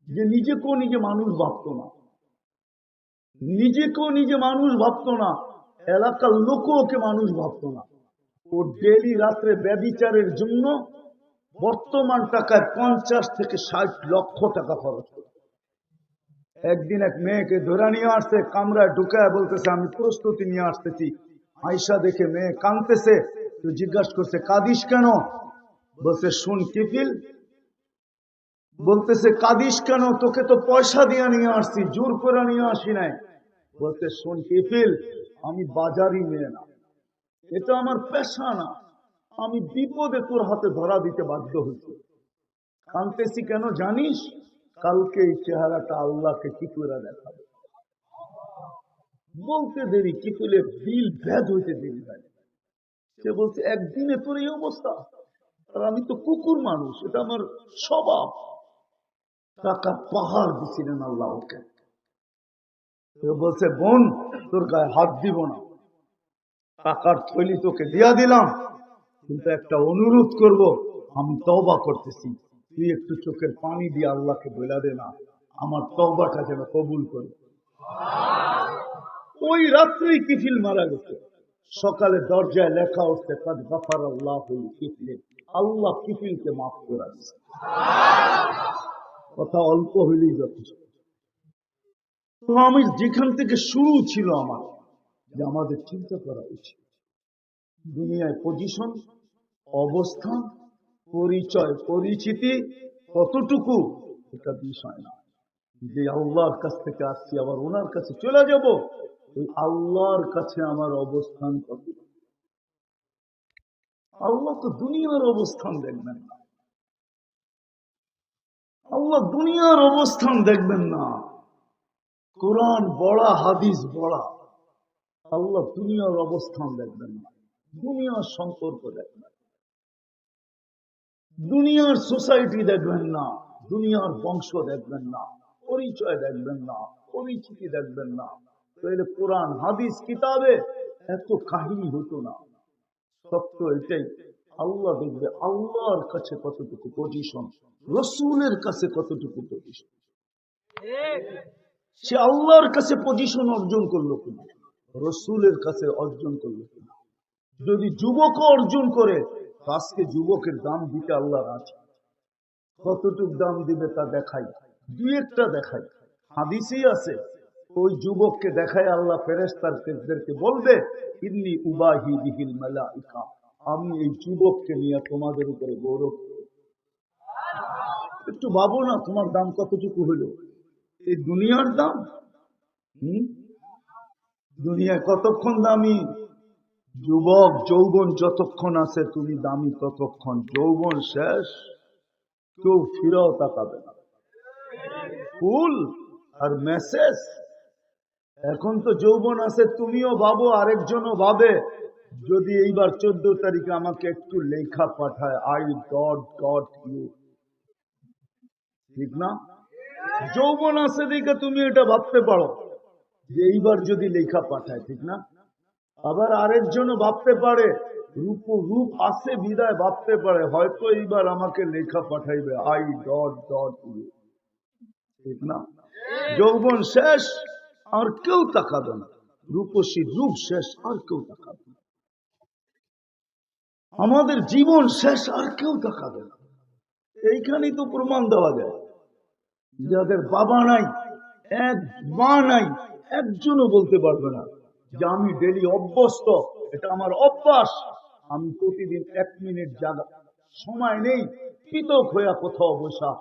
Speaker 1: যে নিজেকেও নিজে মানুষ ভাবত না, নিজেকেও নিজে মানুষ ভাবত না, এলাকার লোকও ওকে মানুষ ভাবত না। ও ডেলি রাত্রে ব্যভিচারের জন্য বর্তমান টাকায় 50 থেকে 60 লক্ষ টাকা খরচ করে। একদিন এক মেয়েকে ধরে নিয়ে আসছে, কামরায় ঢুকায় বলতেছে আমি প্রস্তুতি নিয়ে আসতেছি। আয়সা দেখে মেয়ে কাঁদতেছে, তো জিজ্ঞাসা করছে কাঁদিস কেন? বলছে শুন কিফিল, বলতেছে কাঁদিস কেন? তোকে তো পয়সা দিয়ে নিয়ে আসছি, জোর করে নিয়ে আসি নাই। বলতে শোন কিফিল, আমি বাজারি মেয়ে না, এটা আমার পেশা না, আমি বিপদে তোর হাতে ধরা দিতে বাধ্য হয়েছি। কাঁদতেছি কেন জানিস? কালকে এই চেহারাটা আল্লাহকে কি করে দেখাবে। বলতে দেরি কিফিলের দিল ভেদ হইতে দেরি হয়। সে বলছে একদিনে তোর এই অবস্থা? আর আমি তো কুকুর মানুষ, এটা আমার স্বভাব। টাকা পাহাড় দিছিলেন আল্লাহ ওকে। বলছে বোন, তোর গায়ে হাত দিব না, টাকার থলি তোকে দিয়া দিলাম, কিন্তু একটা অনুরোধ করব, আমি তওবা করতেছি, তুই একটু চোখের পানি দিয়ে আল্লাহকে বলে দে না, আমার তওবাটা যেন কবুল করে। ওই রাত্রেই কিফিল মারা গেছে। সকালে দরজায় লেখা উঠছে কাদ গাফারাল্লাহু লিকিফিল, আল্লাহ কিফিলকে মাফ করে দিয়েছে। কথা অল্প হইলেই যথেষ্ট। তো আমি যেখান থেকে শুরু ছিল আমার, যে আমাদের চিন্তা করা উচিত দুনিয়ায় পজিশন, অবস্থান, পরিচয়, পরিচিতি কতটুকু এটা বিষয় না। যে আল্লাহর কাছ থেকে আসছি আবার ওনার কাছে চলে যাব, ওই আল্লাহর কাছে আমার অবস্থান কত। আল্লাহ তো দুনিয়ার অবস্থান দেখবেন না, আল্লাহ দুনিয়ার অবস্থান দেখবেন না। কোরআন বড়া, হাদিস বড়া, আল্লাহ দুনিয়ার অবস্থান দেখবেন না, দুনিয়ার সম্পর্ক দেখবেন, দুনিয়ার সোসাইটি দেখবেন না, দুনিয়ার বংশ দেখবেন না, পরিচয় দেখবেন না, পরিচিতি দেখবেন না। তাহলে কোরআন হাদিস কিতাবে এত কাহিনী হতো না। সত্য এটাই, আল্লাহ দেখবে আল্লাহর কাছে কতটুকু পজিশন, রসুলের কাছে কতটুকু পজিশন। সে আল্লাহর কাছে পজিশন অর্জন করলো কিনা, রসুলের কাছে অর্জন করলো কিনা। যদি যুবক অর্জন করে, আজকে যুবকের দাম দিতে আল্লাহর আছে, কতটুক দাম দিবে তা দেখাই, দুই একটা দেখাই। হাদিসই আছে, ওই যুবককে দেখায় আল্লাহ ফেরেশতাদেরকে বলবে ইন্নী উবাহি বিহিল মালাইকা, আমি এই যুবককে নিয়ে তোমাদের উপরে গৌরব করি। একটু ভাবো না, তোমার দাম কতটুকু হলো? এই দুনিয়ার দাম। দুনিয়ায় কতক্ষণ দামি? যুবক যৌবন যতক্ষণ আছে তুমি দামি ততক্ষণ। যৌবন শেষ, কেউ ফিরেও তাকাবে না। ফুল আর মেসেজ। এখন তো যৌবন আছে, তুমিও ভাবো, আরেকজনও ভাবে, যদি এইবার 14 তারিখে আমাকে একটু লেখা পাঠায়, আই ডট ইউ, ঠিক না? যৌবন আছে দেখে তুমি এটা ভাবতে পারো যে এইবার যদি লেখা পাঠায়, ঠিক না? আবার আরেকজনও ভাবতে পারে, রূপ আছে বিদায় ভাবতে পারে হয়তো এইবার আমাকে লেখা পাঠাইবে, আই ডট ইউ, ঠিক না? যৌবন শেষ, আর কেউ তাকাবে না। রূপসী রূপ শেষ, আর কেউ তাকাবে না। আমাদের জীবন শেষ, আর কেউ তাকাবে না। এইখানেই তো প্রমাণ দেওয়া যায়, যাদের বাবা নাই, এক মা নাই, একজনও বলতে পারবে না যে আমি ডেলি অভ্যস্ত, এটা আমার অভ্যাস। আমি প্রতিদিন 1 মিনিট জায়গা সময় নেই, পৃথক হইয়া কোথাও বসা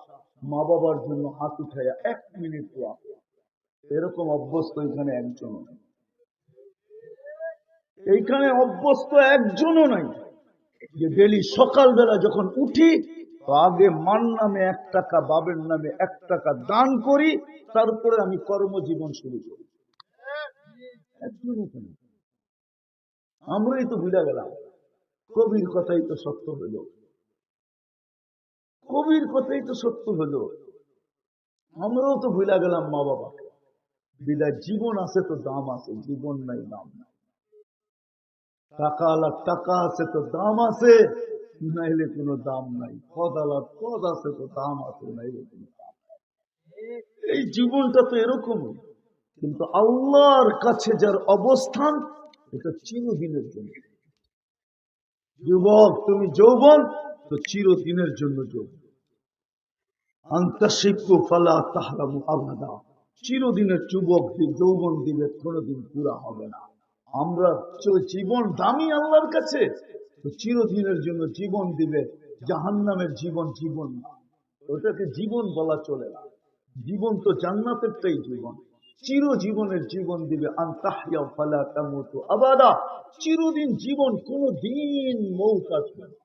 Speaker 1: মা বাবার জন্য হাত উঠাইয়া 1 মিনিট দোয়া, এরকম অভ্যস্ত এখানে একজনও নেই। এইখানে অভ্যস্ত একজনও নাই যে ডেলি সকালবেলা যখন উঠি তো আগে মার নামে 1 টাকা, বাবের নামে 1 টাকা দান করি, তারপরে আমি কর্মজীবন শুরু করি। একজনও নেই। আমরাই তো ভুলে গেলাম। কবির কথাই তো সত্য হইল, কবির কথাই তো সত্য হইল। আমরাও তো ভুলে গেলাম মা বাবাকে। বিদায় জীবন আছে তো দাম আছে, জীবন নাই দাম নাই। টাকা আলার টাকা আছে তো দাম আছে, নাইলে কোনো দাম নাই। পদ আলার পদ আছে তো দাম আছে, নাইলে কোনো দাম নাই। এই জীবনটা তো এরকমই। কিন্তু আল্লাহর কাছে যার অবস্থান, এটা চিরদিনের জন্য। যুবক তুমি যৌবন তো চিরদিনের জন্য যৌবন। আন্তাশিকু ফালা তাহরামু আবাদা, চিরদিনের যুবক যৌবন দিবে, কোনোদিন পুরা হবে না। আমরা জীবন দামি আল্লাহর কাছে, তো চিরদিনের জন্য জীবন দিবে। জাহান্নামের জীবন জীবন না, ওটাকে জীবন বলা চলে না। জীবন তো জান্নাতেরটাই জীবন, চিরজীবনের জীবন দিবে। আনতাহইয়া ফালা তামুতু আবাদা, চিরদিন জীবন, কোনদিন মৌত আসবে না।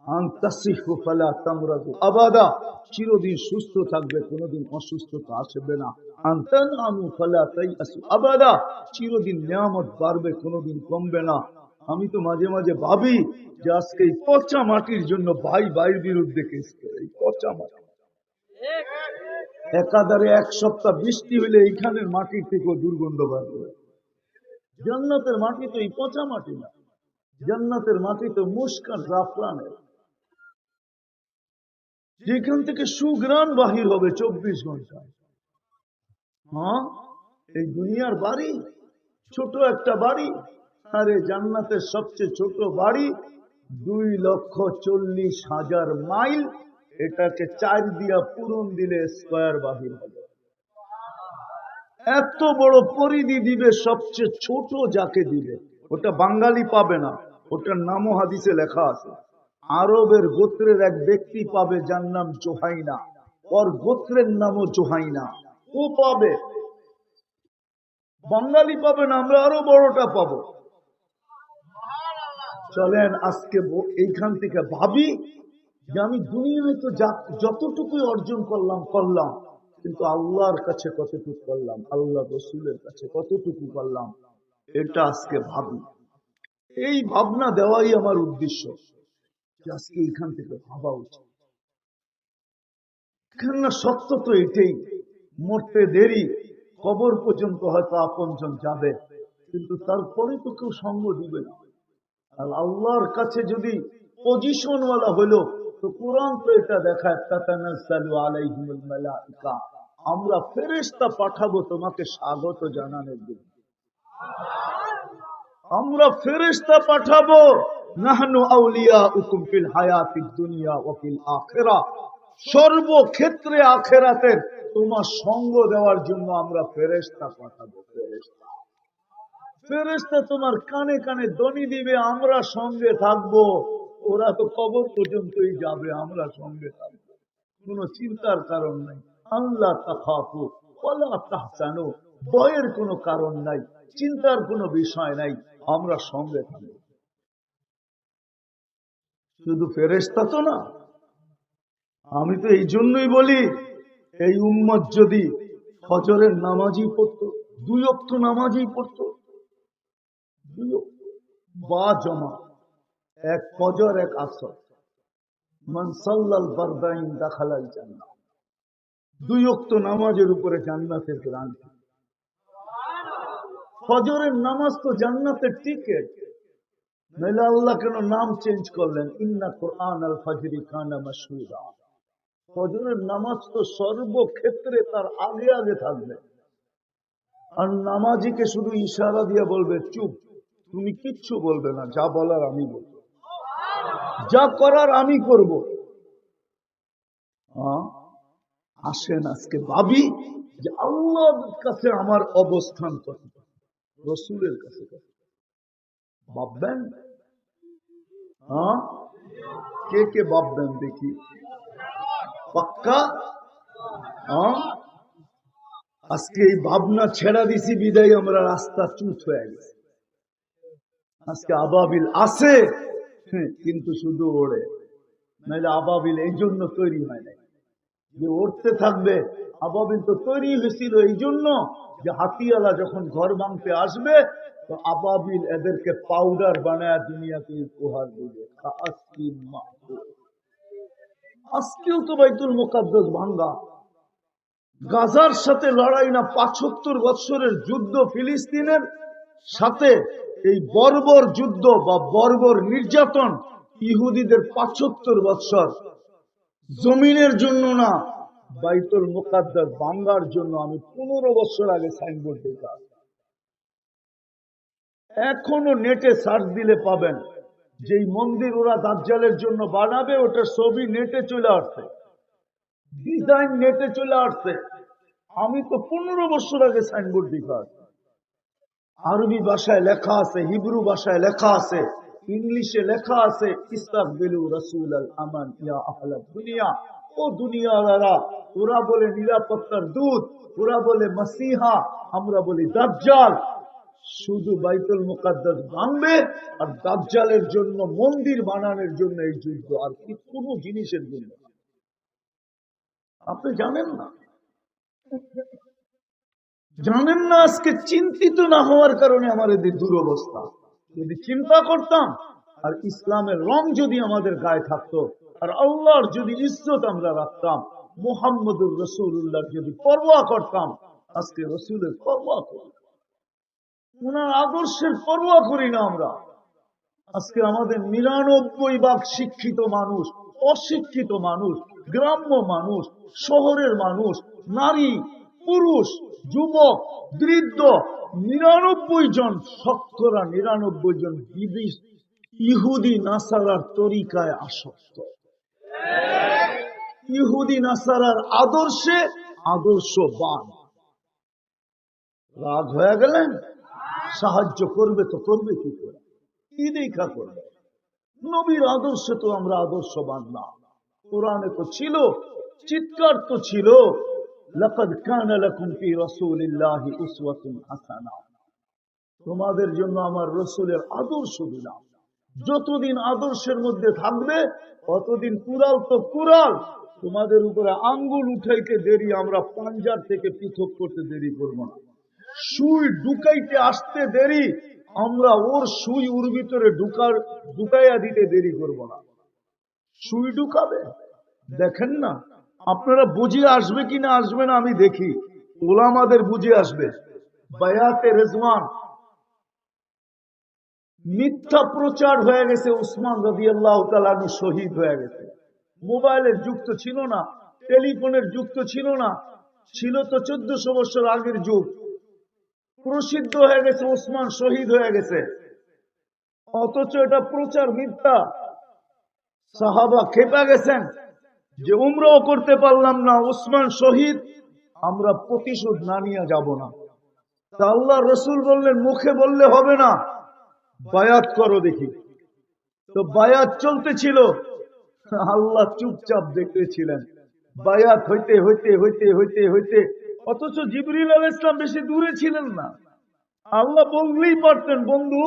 Speaker 1: আনতাসিহু ফালা তামরাদু আবাদা, চিরদিন সুস্থ থাকবে, কোনদিন অসুস্থতা আসবে না। আনতানামু ফালা তাইয়াসু আবাদা, চিরদিন নিয়ামত বাড়বে, কোনদিন কমবে না। আমি তো মাঝে মাঝে ভাবি যে আজকে এই পচা মাটির জন্য ভাই ভাইয়ের বিরুদ্ধে কেস করে। এই পচা মাটি একাধারে 1 সপ্তাহ বৃষ্টি হলে এইখানের মাটির থেকেও দুর্গন্ধ বার করে। জান্নাতের মাটি তো এই পচা মাটি না, জান্নাতের মাটি তো মুস্কান জাফরানের, যেখান থেকে সুঘ্রাণ বাহির হবে 24 ঘন্টায়। হ্যাঁ, এই দুনিয়ার বাড়ি ছোট একটা বাড়ি, আরে জান্নাতের সবচেয়ে ছোট বাড়ি 2,40,000 মাইল, এটাকে 4 দিয়া পূরণ দিলে স্কয়ার বাহির হবে। এত বড় পরিধি দিবে সবচেয়ে ছোট যাকে দিবে, ওটা বাঙালি পাবে না, ওটার নামও হাদিসে লেখা আছে। আরবের গোত্রের এক ব্যক্তি পাবে, যার নাম জোহাইনা, ওর গোত্রের নামও জোহাইনা, ও পাবে। বাঙালি পাবে না, আমরা আরো বড়টা পাবো। চলেন আজকে এইখান থেকে ভাবি যে আমি দুনিয়ায় তো যতটুকুই অর্জন করলাম, কিন্তু আল্লাহর কাছে কতটুকু করলাম, আল্লাহ রসুলের কাছে কতটুকু করলাম, এটা আজকে ভাবি। এই ভাবনা দেওয়াই আমার উদ্দেশ্য, যে আজকে এইখান থেকে ভাবা উচিত। কেননা সত্য তো এটাই, মরতে দেরি, কবর পর্যন্ত হয়তো আপনজন যাবে, কিন্তু তারপরে তো কেউ সঙ্গ দিবে না। আর আল্লাহর কাছে যদি পজিশন ওয়ালা হলো, তো কোরআন তো এটা দেখায়, তাতানাজ্জালু আলাইহিমুল মালাইকা, আমরা ফেরেশতা পাঠাবো তোমাকে স্বাগত জানানোর জন্য। আমরা ফেরেশতা পাঠাবো, নাহনু আউলিয়াউকুম ফিল হায়াতিদ দুনিয়া ওয়া ফিল আখিরাহ, সর্বক্ষেত্রে আখিরাতের তোমার সঙ্গ দেওয়ার জন্য আমরা ফেরেশতা পাঠাবো। ফেরেশতা তোমার কানে কানে ধ্বনি দিবে, আমরা সঙ্গে থাকবো। ওরা তো কবর পর্যন্তই যাবে, আমরা সঙ্গে থাকবো, কোনো চিন্তার কারণ নাই। আল্লাহ তাখাফু ওয়ালা তাহজানু, ভয়ের কোনো কারণ নাই, চিন্তার কোনো বিষয় নাই, আমরা সঙ্গে থাকবো। শুধু ফেরেশতা তো না, আমি তো এই জন্যই বলি, এই উম্মত যদি ফজরের নামাজই পড়তো, 2 ওয়াক্ত নামাজই পড়তো, 2 বা জমা, এক ফজর এক আসর, মান সাল্লাল ফারদাইন দাখালাল জান্নাহ, 2 ওয়াক্ত নামাজের উপরে জান্নাতের গ্যারান্টি। ফজরের নামাজ তো জান্নাতের টিকেট, নইলে আল্লাহ কেন নাম চেঞ্জ করলেন, ইন্না কুরআন আল ফজরি কানা মাশহুদা। ফজরের নামাজ তো সর্বক্ষেত্রে তার আগে আগে থাকবে। আর নামাজিকে শুধু ইশারা দিয়ে বলবে চুপ, তুমি কিচ্ছু বলবে না, যা বলার আমি বলবো, যা করার আমি করব। আসেন আজকে ভাবি যে আল্লাহর কাছে আমার অবস্থান কত। রসুলের কাছে ভাববেন? হ্যাঁ, কে কে ভাববেন দেখি? পাক্কা? হ্যাঁ, আজকে এই ভাবনা ছেড়া দিছি বিদায় আমরা রাস্তা চুপ হয়ে গেছে। আজকে আবাবিল আছে, কিন্তু শুধু ওড়ে, নাহলে আবাবিল এই জন্য তৈরি হয় নাই যে উড়তে থাকবে। আবাবিল তো তৈরি হয়েছিল এই জন্য যে হাতিওয়ালা যখন ঘর ভাঙতে আসবে তো আবাবিল এদেরকে পাউডার বানায় দুনিয়াকে উপহার দিবে। আজকেও তো বাইতুল মুকাদ্দাস ভাঙ্গা, গাজার সাথে লড়াই না, ৭৫ বছরের যুদ্ধ ফিলিস্তিনের সাথে, এই বর্বর যুদ্ধ বা বর্বর নির্যাতন ইহুদিদের ৭৫ বছর, জমিনের জন্য না, বাইতুল মুকাদ্দাস ভাঙ্গার জন্য। আমি ১৫ বছর আগে সাইনবোর্ড দেখলাম, এখনো নেটে সার্চ দিলে পাবেন যেই মন্দির ওরা দাজ্জালের জন্য বানাবে ওটার ছবি নেটে চলে আসছে, ডিজাইন নেটে চলে আসছে। আমি তো ১৫ বছর আগে সাইনবোর্ড দেখলাম। আরবি ভাষায় লেখা আছে, হিব্রু ভাষায় লেখা আছে, ইংলিশে লেখা আছে, ইস্তাকবিলু রাসূলাল আমান ইয়া আহলাদ দুনিয়া। ও দুনিয়াওয়ালারা, ওরা বলে নিরাপত্তার দূত, ওরা বলে মাসিহা, আমরা বলি দাজ্জাল। শুধু বাইতুল মুকাদ্দাস ভাঙবে আর দাজ্জালের জন্য মন্দির বানানোর জন্য এই যুদ্ধ, আর কি কোনো জিনিসের জন্য। আপনি জানেন না, জানেন না আজকে চিন্তিত না হওয়ার কারণে আমার এই দুরবস্থা। যদি চিন্তা করতাম আর ইসলামের রং যদি আমাদের গায়ে থাকতো, আর আল্লাহর যদি ইজ্জত আমরা রাখতাম, মুহাম্মদুর রাসূলুল্লাহর যদি পরোয়া করতাম, আজকে রাসূলের পরোয়া করি, ওনার আদর্শের পরোয়া করি না আমরা। আজকে আমাদের ৯৯% শিক্ষিত মানুষ, অশিক্ষিত মানুষ, গ্রাম্য মানুষ, শহরের মানুষ, নারী, পুরুষ, যুবক, বৃদ্ধ, ৯৯ জন, শতকরা ৯৯ জন বিদেশ ইহুদি নাসারার তরিকায় আসক্ত, ইহুদি নাসারার আদর্শে আদর্শবান। রাগ হয়ে গেলেন? সাহায্য করবে তো করবে কি করে? কি দেখা করবে? নবীর আদর্শে তো আমরা আদর্শবান না। কোরআনে তো ছিল, চিৎকার তো ছিল, লাকাদ কানা লাকুম ফি রাসূলিল্লাহি উসওয়াতুন হাসানা। তোমাদের জন্য আমার রাসূলের আদর্শ দিলাম। যতদিন আদর্শের মধ্যে থাকবে ততদিন কুরাল তো কুরাল, তোমাদের উপরে আঙ্গুল উঠাইতে দেরি, আমরা পাঞ্জার থেকে পৃথক করতে দেরি করব না। সুই ঢুকাইতে আসতে দেরি, আমরা ওর সুই ওর ভিতরে ঢুকাইয়া দিতে দেরি করব না। সুই ঢুকাবে, দেখেন না আপনারা বুঝে আসবে কিনা আসবে না আমি দেখি। ওলামাদের বুঝে আসবে। বায়াতে রেজওয়ান মিথ্যা প্রচার হয়ে গেছে, উসমান রাদিয়াল্লাহু তাআলা আনহু শহীদ হয়ে গেছে। মোবাইলের যুগ তো ছিল না, টেলিফোনের যুগ তো ছিল না, ছিল তো ১৪০০ বছর আগের যুগ। প্রসিদ্ধ হয়ে গেছে উসমান শহীদ হয়ে গেছে, অথচ এটা প্রচার মিথ্যা। সাহাবা খেপে গেছেন যে উমরাও করতে পারলাম না, উসমান শহীদ, আমরা প্রতিশোধ না নিয়ে যাব না। তা আল্লাহ রসুল বললেন মুখে বললে হবে না, বায়াত করো দেখি। তো বায়াত চলতেছিল, আল্লাহ চুপচাপ দেখতেছিলেন। বায়াত হইতে হইতে হইতে হইতে হইতে, অথচ জিবরিল আলাইহিস সালাম বেশি দূরে ছিলেন না। আল্লাহ বললেই পারতেন বন্ধু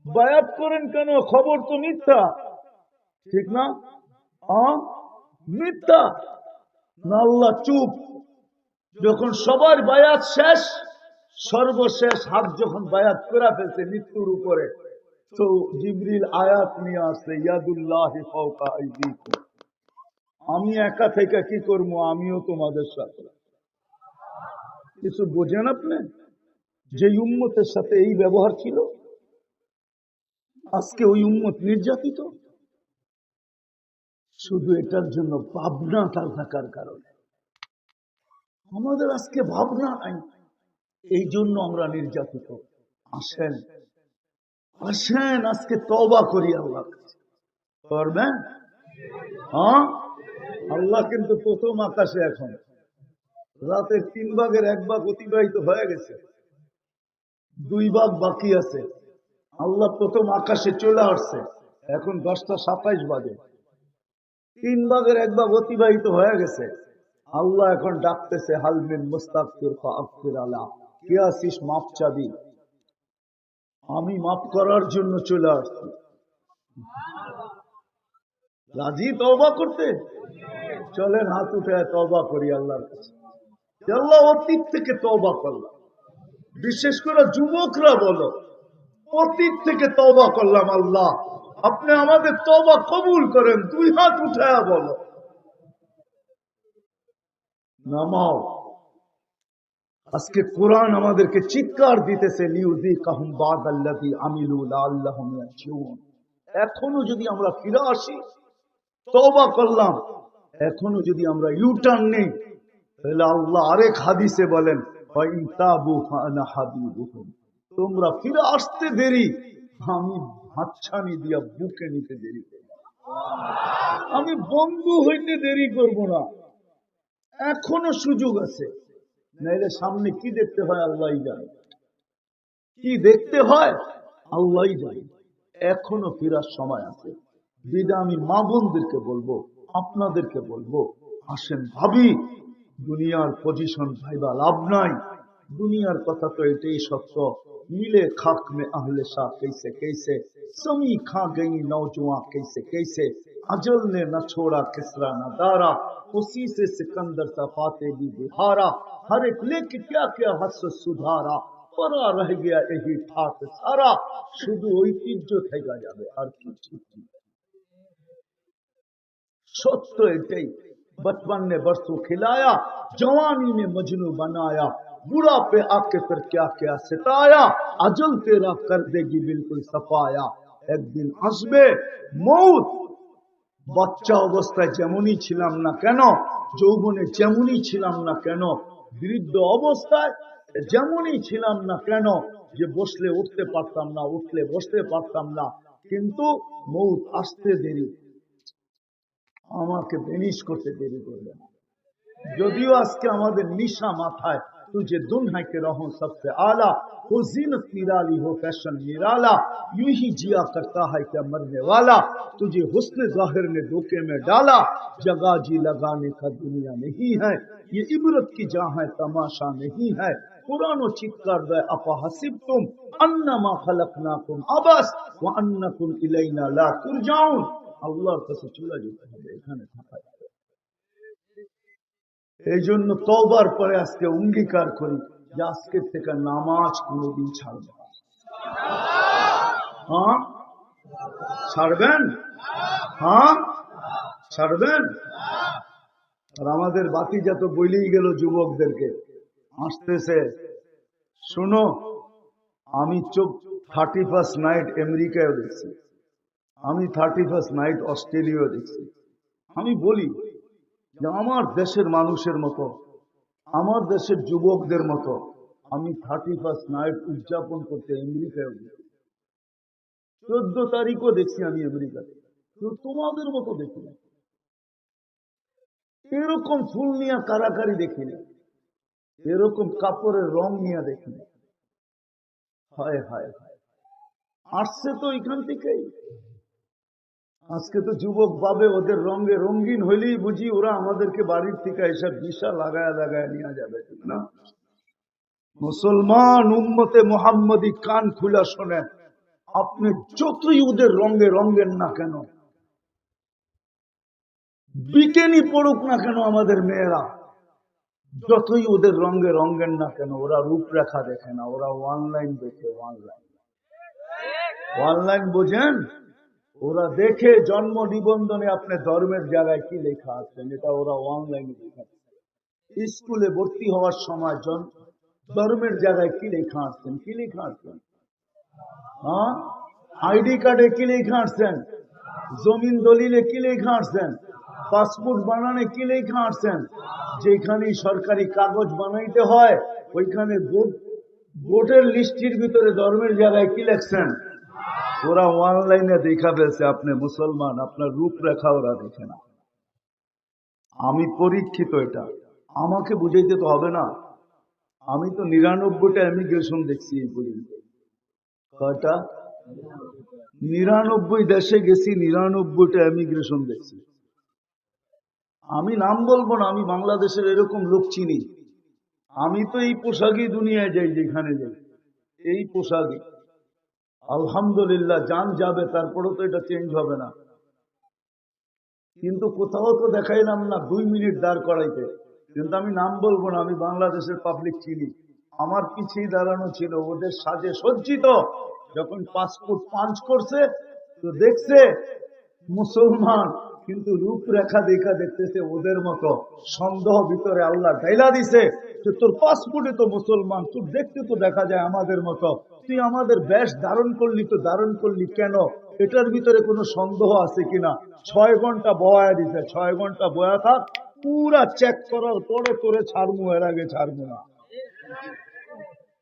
Speaker 1: বায়াত করেন কেন, খবর তো মিথ্যা, ঠিক না? মিথ্যা না, আল্লাহ চুপ। যখন সবার বায়াত শেষ, সর্বশেষ হাত যখন বায়াত করে ফেলছে মৃত্যুর উপরে, তো জিবরিল আয়াত নিয়ে আসছে, ইয়াদুল্লাহি ফাওকা আইদিকুম। আমি একা থেকে কি করবো, আমিও তোমাদের সাথে। কিছু বোঝেন আপনি? যে উম্মতের সাথে এই ব্যবহার ছিল, আজকে ওই উম্মত নির্যাতিত, শুধু এটার জন্য ভাবনা থাকার কারণে। আমাদের আজকে ভাবনা নাই, এই জন্য আমরা নির্যাতিত। আসেন আসেন আজকে তওবা করি আল্লাহর কাছে। করবেন? আল্লাহ কিন্তু প্রথম আকাশে, এখন রাতের 3 ভাগের 1 ভাগ অতিবাহিত হয়ে গেছে। 2 ভাগ বাকি আছে। আল্লাহ প্রথম আকাশে চলে আসছে, এখন 10:27 বাজে, 3 ভাগের 1 ভাগ অতিবাহিত হয়ে গেছে। আল্লাহ এখন ডাকতেছে, হালমিন মুস্তাগফির ফাগফির আলা, কে আসিস মাপ চাবি? আমি মাফ করার জন্য চলে আসছি। রাজি তওবা করতে? চলেন হাত উঠে তওবা করি আল্লাহর কাছে। আল্লাহ অতীত থেকে তওবা করলাম, বিশেষ করে যুবকরা বলো, অতীত থেকে তওবা করলাম, আল্লাহ আপনি আমাদের তওবা কবুল করেন। 2 হাত উঠায়া বলো। নামাও। আজকে কোরআন আমাদেরকে চিৎকার দিতেছে, লিউযিকাহুম বাদাল্লাযী আমিলু লাআল্লাহুম ইয়ারজিউন। এখনো যদি আমরা ফিরে আসি, তওবা করলাম, এখনো যদি আমরা ইউটার্ন নেই, তাহলে আল্লাহ আরেক হাদিসে বলেন, ওয়া ইন তাবু ফাআনা হাবিবুহুম, তোমরা ফিরে আসতে দেরি, আমি হাতছানি দিয়া বুকে নিতে দেরি করব, আমি বন্ধু হইতে দেরি করব না। এখনো সুযোগ আছে, নাইলে সামনে কি দেখতে হয় আল্লাহই জানে, কি দেখতে হয় আল্লাহই জানে। এখনো ফিরার সময় আছে। বিদা আমি মা বোনদেরকে বলবো, আপনাদেরকে বলবো, আসেন ভাবি, দুনিয়ার পজিশন ভাইবা লাভ নাই। দুনিয়ার কথা তো এটাই সত্য, মিলে খাক মে আহলে শাহ कैसे कैसे, समी खा गई नौजवान कैसे कैसे, अजल ने न छोड़ा किसरा न दारा, उसी से सिकंदर सा फाते भी बिहारा, हर एक लेके क्या क्या हस सुधारा, परा रह गया यही ठाट सारा, শুধু ঐতিহ্য থেকে যাবে আর কিছু। सत्य एटाई, बचपन ने बरसों खिलाया, जवानी ने मजनू बनाया, बुढ़ा पे आके फिर क्या क्या सिताया, अजल तेरा कर देगी बिल्कुल सफाया, एक दिन আসবে মৌত। বাচ্চা অবস্থায় যেমনই ছিলাম না কেন, যৌবনে যেমনই ছিলাম না কেন, বৃদ্ধ অবস্থায় যেমনই ছিলাম না কেন, যে বসলে উঠতে পারতাম না, উঠলে বসতে পারতাম না, কিন্তু মৌত আসতে দেরি, আমাকে বেনিশ করতে দেরি করবে না। যদিও আজকে আমাদের নিশা মাথায়, तुझे दुनिया के रहो सबसे आला, हो जीनत निराली हो फैशन निराला, यूं ही जिया करता है क्या मरने वाला, तुझे हुस्न जाहिर ने धोखे में डाला, जगह जी लगाने का दुनिया नहीं है, ये इबरत की जहाँ है तमाशा नहीं है, पुरानो चित्कार दे अपा हसिब तुम अन्नमा खलकनाकुम अबस व अन्नकुम इलैना ला तुरजाउन। আল্লাহর কাছে চলে যেতে হবে, এখানে থাকা যাবে। এই জন্য তওবার পরে আজকে অঙ্গীকার করি যে আজকে থেকে নামাজ কোনোদিন ছাড়ব না। হ্যাঁ ছাড়বেন? হ্যাঁ ছাড়বেন? আর আমাদের বাতি যত বলেই গেল যুবকদেরকে আসতেছে, শুনো, আমি 31st নাইট আমেরিকায় দেখছি, আমি 31st নাইট অস্ট্রেলিয়া দেখছি। আমি বলি যে আমার দেশের মানুষের মতো, আমার দেশের যুবকদের মতো আমি 31st নাইট উদযাপন করতে আমেরিকায় দেখছি। 14 তারিখও দেখছি আমি আমেরিকাতে, তোমাদের মতো দেখি না, এরকম ফুল নিয়ে কারাকারি দেখি না, এরকম কাপড়ের রং নিয়ে দেখি না। হায় হায় হায়, আসছে তো এখান থেকেই। আজকে তো যুবক ভাবে ওদের রঙে রঙিন হইলেই বুঝি ওরা আমাদেরকে বাড়ির থেকে এসব দিশা লাগায় লাগায় নিয়ে যাবে, ঠিক না? মুসলমান উম্মতে মুহাম্মদী কান খুলা শোনেন, আপনি যতই ওদের রঙে রঙেন না কেন, বিকেনি পড়ুক না কেন আমাদের মেয়েরা, যতই ওদের রঙে রঙেন না কেন, ওরা রূপরেখা দেখে না, ওরা অনলাইন দেখে। অনলাইন বোঝেন? ওরা দেখে জন্ম নিবন্ধনে আপনার ধর্মের জায়গায় কি লেখা আছে, এটা ওরা অনলাইনে দেখাচ্ছে। স্কুলে ভর্তি হওয়ার সময় ধর্মের জায়গায় কি লেখা আসছেন, কি লেখা আসছেন? হ্যাঁ, আইডি কার্ডে কি লেখা আসছেন, জমিন দলিলে কি লেখা আসছেন, পাসপোর্ট বানানে কি লেখা আসছেন, যেখানে সরকারি কাগজ বানাইতে হয় ওইখানে ভোটের লিস্টির ভিতরে ধর্মের জায়গায় কি লেখছেন, ওরা অনলাইনে দেখা ফেলছে আপনি মুসলমান, আপনার রূপরেখা ওরা দেখে না। আমি পরীক্ষিত, এটা আমাকে বুঝাইতে তো হবে না। আমি তো 99টা ইমিগ্রেশন দেখছি এই পর্যন্ত। কয়টা? 99 দেশে গেছি, 99টা ইমিগ্রেশন দেখছি। আমি নাম বলবো না, আমি বাংলাদেশের এরকম লোক চিনি। আমি তো এই পোশাকই দুনিয়ায় যাই, যেখানে যাই এই পোশাকই। আলহামদুলিল্লাহ, জান যাবে, তারপরেও তো এটা চেঞ্জ হবে না। কিন্তু কোথাও তো দেখাইলাম না 2 মিনিট দাঁড় করাইতে। কিন্তু আমি নাম বলবো না, আমি বাংলাদেশের পাবলিক চিনি। আমার পিছিয়ে দাঁড়ানো ছিল, ওদের সাজে সজ্জিত। যখন পাসপোর্ট পাঞ্চ করছে তো দেখছে মুসলমান, কিন্তু রূপরেখা দেখা দেখতেছে ওদের মতো। সন্দেহ ভিতরে আল্লাহ ঢাইলা দিছে যে তোর পাসপোর্টে তো মুসলমান, তোর দেখতে তো দেখা যায় আমাদের মতো, তুই আমাদের বেশ ধারণ করলি, তো ধারণ করলি কেন? এটার ভিতরে কোনো সন্দেহ আছে কিনা? 6 ঘন্টা বয়া দিছে, 6 ঘন্টা বয়া থাক, পুরা চেক করার পরে তোরে ছাড়মু, এর আগে ছাড়মু না।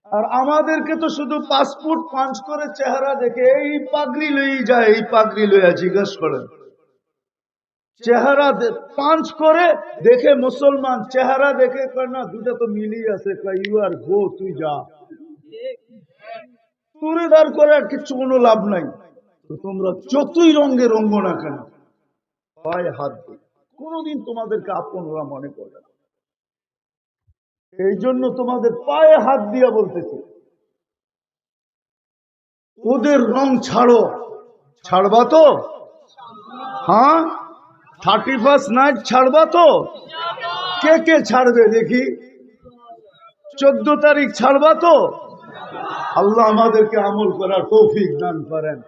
Speaker 1: আর আমাদেরকে তো শুধু পাসপোর্ট পাঞ্চ করে চেহারা দেখে এই পাগড়ি লই যায়, এই পাগড়ি লইয়া জিজ্ঞেস করেন। চেহারা পাঞ্চ করে দেখে মুসলমান, চেহারা দেখে কয় না দুটা তো মিলিয়ে আছে, ইউ আর গো, তুই যা। তুরে দাঁড় করে আর কিছু কোনো লাভ নাই। তো তোমরা যতই রঙে রঙ্গ না কেন, পায়ে হাত দিই, কোনোদিন তোমাদেরকে আপন ওরা মনে করে না। এই জন্য তোমাদের পায়ে হাত দিয়া বলতেছে, ওদের রং ছাড়ো। ছাড়বা তো? হ্যাঁ, 31st নাইট ছাড়বা তো? কে কে ছাড়বে দেখি? 14 তারিখ ছাড়বা তো? আল্লাহ আমাদেরকে আমল করার তৌফিক দান করেন।